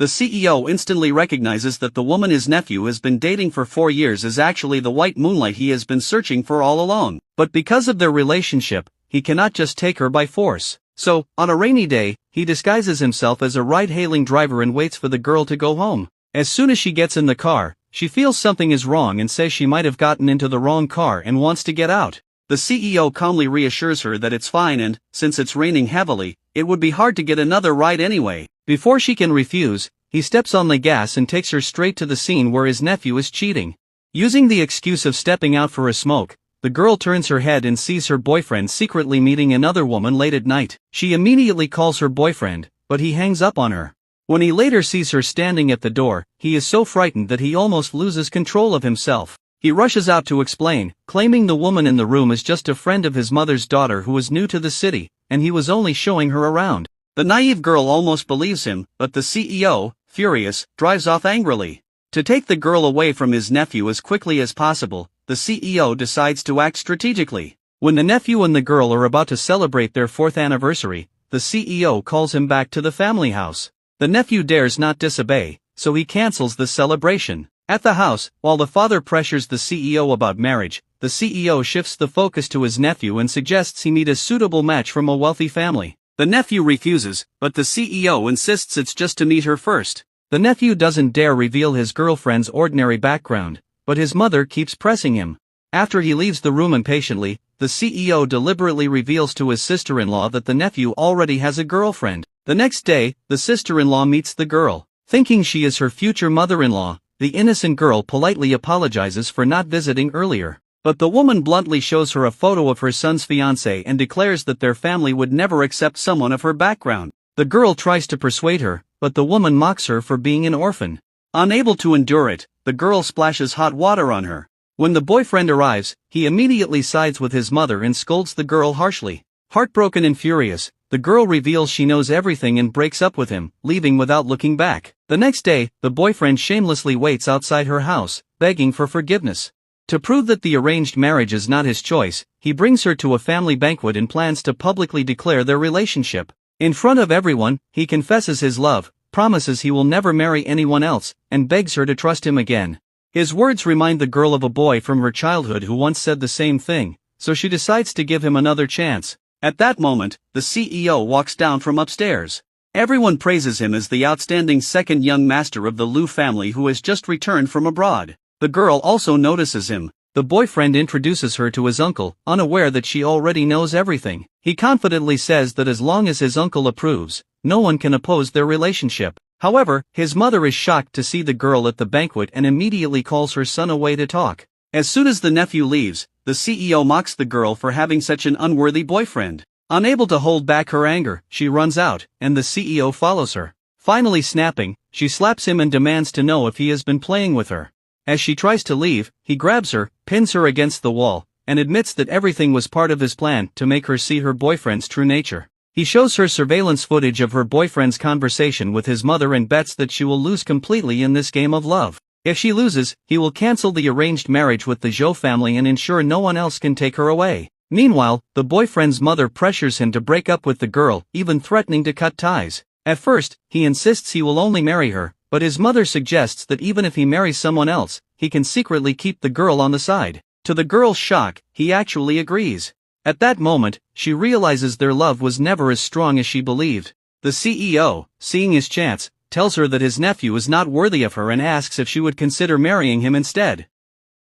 The CEO instantly recognizes that the woman his nephew has been dating for 4 years is actually the white moonlight he has been searching for all along. But because of their relationship, he cannot just take her by force. So, on a rainy day, he disguises himself as a ride-hailing driver and waits for the girl to go home. As soon as she gets in the car, she feels something is wrong and says she might have gotten into the wrong car and wants to get out. The CEO calmly reassures her that it's fine and, since it's raining heavily, it would be hard to get another ride anyway. Before she can refuse, he steps on the gas and takes her straight to the scene where his nephew is cheating. Using the excuse of stepping out for a smoke, the girl turns her head and sees her boyfriend secretly meeting another woman late at night. She immediately calls her boyfriend, but he hangs up on her. When he later sees her standing at the door, he is so frightened that he almost loses control of himself. He rushes out to explain, claiming the woman in the room is just a friend of his mother's daughter who is new to the city, and he was only showing her around. The naive girl almost believes him, but the CEO, furious, drives off angrily. To take the girl away from his nephew as quickly as possible, the CEO decides to act strategically. When the nephew and the girl are about to celebrate their 4th anniversary, the CEO calls him back to the family house. The nephew dares not disobey, so he cancels the celebration. At the house, while the father pressures the CEO about marriage, the CEO shifts the focus to his nephew and suggests he meet a suitable match from a wealthy family. The nephew refuses, but the CEO insists it's just to meet her first. The nephew doesn't dare reveal his girlfriend's ordinary background, but his mother keeps pressing him. After he leaves the room impatiently, the CEO deliberately reveals to his sister-in-law that the nephew already has a girlfriend. The next day, the sister-in-law meets the girl. Thinking she is her future mother-in-law, the innocent girl politely apologizes for not visiting earlier. But the woman bluntly shows her a photo of her son's fiancé and declares that their family would never accept someone of her background. The girl tries to persuade her, but the woman mocks her for being an orphan. Unable to endure it, the girl splashes hot water on her. When the boyfriend arrives, he immediately sides with his mother and scolds the girl harshly. Heartbroken and furious, the girl reveals she knows everything and breaks up with him, leaving without looking back. The next day, the boyfriend shamelessly waits outside her house, begging for forgiveness. To prove that the arranged marriage is not his choice, he brings her to a family banquet and plans to publicly declare their relationship. In front of everyone, he confesses his love, promises he will never marry anyone else, and begs her to trust him again. His words remind the girl of a boy from her childhood who once said the same thing, so she decides to give him another chance. At that moment, the CEO walks down from upstairs. Everyone praises him as the outstanding second young master of the Liu family who has just returned from abroad. The girl also notices him. The boyfriend introduces her to his uncle, unaware that she already knows everything. He confidently says that as long as his uncle approves, no one can oppose their relationship. However, his mother is shocked to see the girl at the banquet and immediately calls her son away to talk. As soon as the nephew leaves, the CEO mocks the girl for having such an unworthy boyfriend. Unable to hold back her anger, she runs out, and the CEO follows her. Finally snapping, she slaps him and demands to know if he has been playing with her. As she tries to leave, he grabs her, pins her against the wall, and admits that everything was part of his plan to make her see her boyfriend's true nature. He shows her surveillance footage of her boyfriend's conversation with his mother and bets that she will lose completely in this game of love. If she loses, he will cancel the arranged marriage with the Zhou family and ensure no one else can take her away. Meanwhile, the boyfriend's mother pressures him to break up with the girl, even threatening to cut ties. At first, he insists he will only marry her, but his mother suggests that even if he marries someone else, he can secretly keep the girl on the side. To the girl's shock, he actually agrees. At that moment, she realizes their love was never as strong as she believed. The CEO, seeing his chance, tells her that his nephew is not worthy of her and asks if she would consider marrying him instead.